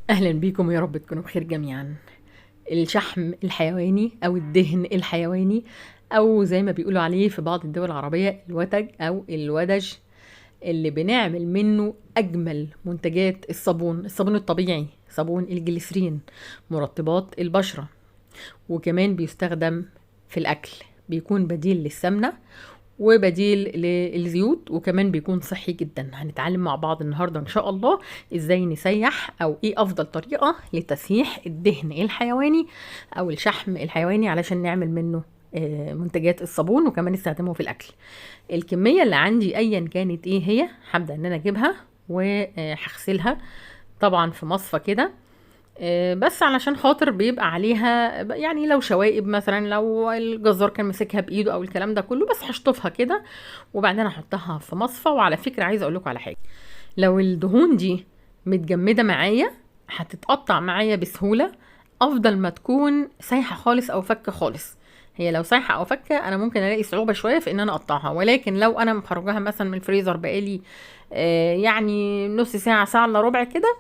اهلا بيكم، يا رب تكونوا بخير جميعا. الشحم الحيواني او الدهن الحيواني، او زي ما بيقولوا عليه في بعض الدول العربية الوتج او الودج، اللي بنعمل منه اجمل منتجات الصابون الطبيعي، صابون الجليسرين، مرطبات البشرة. وكمان بيستخدم في الاكل، بيكون بديل للسمنة وبديل للزيوت، وكمان بيكون صحي جدا. هنتعلم مع بعض النهاردة ان شاء الله ازاي نسيح، او ايه افضل طريقة لتسييح الدهن الحيواني او الشحم الحيواني علشان نعمل منه منتجات الصابون، وكمان نستخدمه في الاكل. الكمية اللي عندي ايا كانت ايه هي، هبدأ ان انا اجيبها وهغسلها طبعا في مصفى كده. بس علشان خاطر بيبقى عليها يعني لو شوائب مثلا، لو الجزار كان ماسكها بايده او الكلام ده كله، بس هشطفها كده وبعدين احطها في مصفى. وعلى فكرة عايزه اقول لكم على حاجه، لو الدهون دي متجمده معايا هتتقطع معايا بسهوله، افضل ما تكون سايحه خالص او فكه خالص. هي لو سايحه او فكه انا ممكن الاقي صعوبه شويه في ان انا اقطعها، ولكن لو انا مخرجاها مثلا من الفريزر بقالي يعني نص ساعه، ساعه الا ربع كده،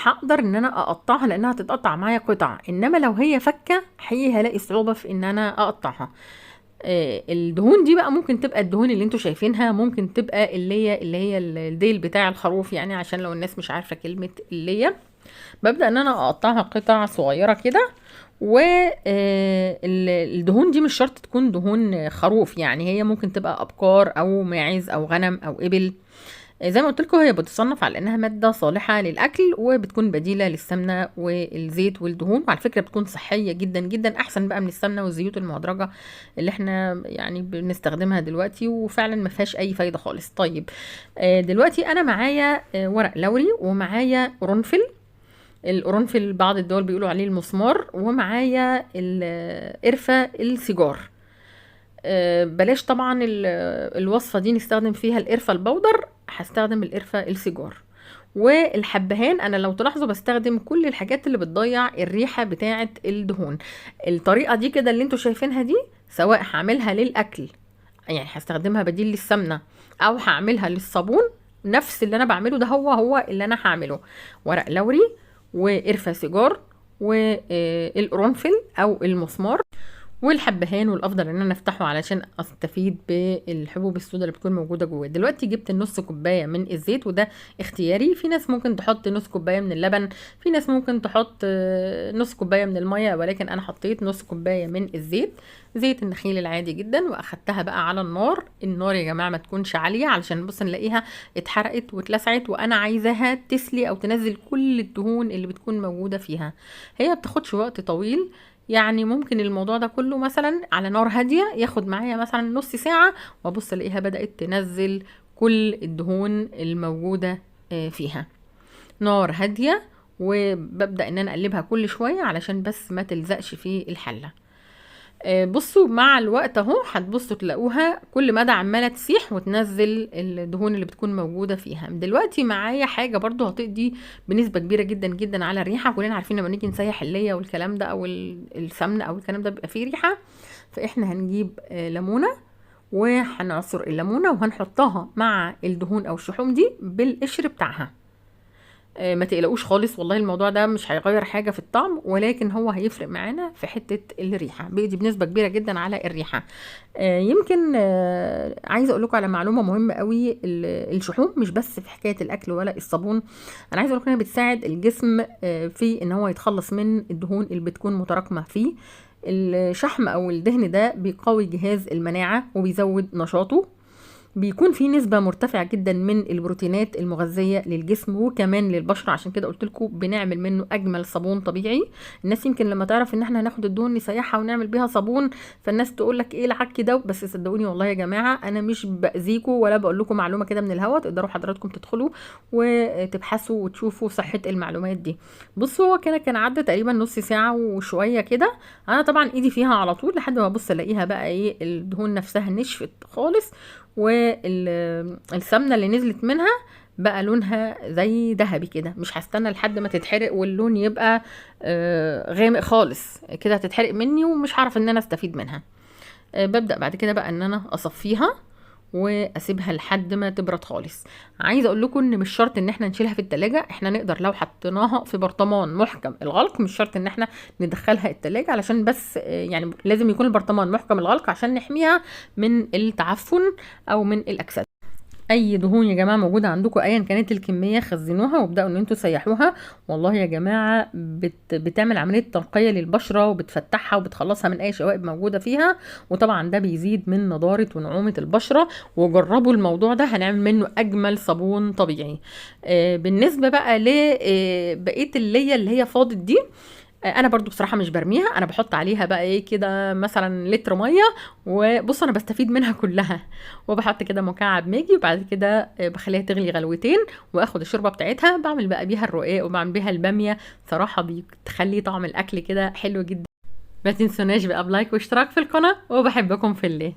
هقدر ان انا اقطعها لانها هتتقطع معايا قطع. انما لو هي فكه حقيقي هلاقي صعوبه في ان انا اقطعها. الدهون دي بقى ممكن تبقى الدهون اللي انتوا شايفينها، ممكن تبقى اللي هي الديل بتاع الخروف، يعني عشان لو الناس مش عارفه كلمه اللي هي. ببدأ ان انا اقطعها قطع صغيرة كده. والدهون دي مش شرط تكون دهون خروف، يعني هي ممكن تبقى ابقار او ماعز او غنم او ابل. زي ما قلت لكم هي بتصنف على انها ماده صالحه للاكل، وبتكون بديله للسمنه والزيت والدهون، وعلى فكره بتكون صحيه جدا جدا، احسن بقى من السمنه والزيوت المهدرجه اللي احنا يعني بنستخدمها دلوقتي، وفعلا ما فيهاش اي فايده خالص. طيب دلوقتي انا معايا ورق لوري، ومعايا قرنفل. القرنفل بعض الدول بيقولوا عليه المسمار، ومعايا القرفة السيجار. بلاش طبعا الوصفة دي نستخدم فيها القرفة البودر، هستخدم القرفة السيجار. والحبهان انا لو تلاحظوا بستخدم كل الحاجات اللي بتضيع الريحة بتاعة الدهون. الطريقة دي كده اللي انتوا شايفينها دي، سواء هعملها للاكل يعني هستخدمها بديل للسمنة، او هعملها للصابون، نفس اللي انا بعمله ده هو اللي انا هعمله. ورق لوري وقرفة سيجار والقرنفل او المسمار والحبهان، والافضل ان انا افتحه علشان استفيد بالحبوب السوداء اللي بتكون موجوده جواه. دلوقتي جبت النص كوبايه من الزيت، وده اختياري. في ناس ممكن تحط نص كوبايه من اللبن، في ناس ممكن تحط نص كوبايه من الميه، ولكن انا حطيت نص كوبايه من الزيت، زيت النخيل العادي جدا. واخدتها بقى على النار. النار يا جماعه ما تكونش عاليه، علشان بص نلاقيها اتحرقت واتلسعت، وانا عايزاها تسلي او تنزل كل الدهون اللي بتكون موجوده فيها. هي بتاخدش وقت طويل، يعني ممكن الموضوع ده كله مثلا على نار هادية ياخد معايا مثلا نص ساعة، وابص الاقيها بدأت تنزل كل الدهون الموجودة فيها. نار هادية، وببدأ ان انا اقلبها كل شوية علشان بس ما تلزقش في الحلة. بصوا مع الوقت اهو هتبصوا تلاقوها كل مدى عماله تسيح وتنزل الدهون اللي بتكون موجوده فيها. دلوقتي معايا حاجه برضو هتقضي بنسبه كبيره جدا جدا على الريحه. كلنا عارفين لما نيجي نسيح الليه والكلام ده او السمنه او الكلام ده بيبقى فيه ريحه. فاحنا هنجيب ليمونه، وهنعصر الليمونه وهنحطها مع الدهون او الشحوم دي بالقشر بتاعها. ما تقلقوش خالص، والله الموضوع ده مش هيغير حاجة في الطعم، ولكن هو هيفرق معانا في حتة الريحة، بيدي بنسبة كبيرة جدا على الريحة. يمكن عايزة اقول لكم على معلومة مهمة قوي. الشحوم مش بس في حكاية الاكل ولا الصابون، انا عايزة اقول لكم انها بتساعد الجسم في ان هو يتخلص من الدهون اللي بتكون متراكمة فيه. الشحم او الدهن ده بيقوي جهاز المناعة وبيزود نشاطه. بيكون في نسبة مرتفعة جدا من البروتينات المغذية للجسم وكمان للبشرة، عشان كده قلت لكم بنعمل منه اجمل صابون طبيعي. الناس يمكن لما تعرف ان احنا هناخد الدهون نسيحها ونعمل بيها صابون، فالناس تقول لك ايه العك ده. بس صدقوني والله يا جماعة انا مش باذيكم ولا بقول لكم معلومة كده من الهوا، تقدروا حضراتكم تدخلوا وتبحثوا وتشوفوا صحة المعلومات دي. بصوا هو كان عدى تقريبا نص ساعة وشوية كده. انا طبعا ايدي فيها على طول لحد ما ابص الاقيها بقى ايه، الدهون نفسها نشفت خالص، والسمنه اللي نزلت منها بقى لونها زي ذهبي كده. مش هستنى لحد ما تتحرق واللون يبقى غامق خالص كده، هتتحرق مني ومش هعرف ان انا استفيد منها. ببدأ بعد كده بقى ان انا اصفيها واسيبها لحد ما تبرد خالص. عايزه اقول لكم ان مش شرط ان احنا نشيلها في التلاجة، احنا نقدر لو حطيناها في برطمان محكم الغلق، مش شرط ان احنا ندخلها التلاجة، علشان بس يعني لازم يكون البرطمان محكم الغلق عشان نحميها من التعفن او من الاكسده. اي دهون يا جماعه موجوده عندكم ايا كانت الكميه خزنوها وابداوا ان انتوا تسيحوها. والله يا جماعه بتعمل عمليه تنقيه للبشره وبتفتحها وبتخلصها من اي شوائب موجوده فيها، وطبعا ده بيزيد من نضاره ونعومه البشره. وجربوا الموضوع ده، هنعمل منه اجمل صابون طبيعي. بالنسبه بقى لبقيه اللي هي فاضت دي، انا برضو بصراحه مش برميها، انا بحط عليها بقى ايه كده مثلا لتر ميه، وبص انا بستفيد منها كلها، وبحط كده مكعب ماجي، وبعد كده بخليها تغلي غلوتين، واخد الشوربه بتاعتها بعمل بقى بيها الرقاق وبعمل بيها الباميه. صراحه بتخلي طعم الاكل كده حلو جدا. ما تنسوناش بقى بلايك واشتراك في القناه، وبحبكم في الله.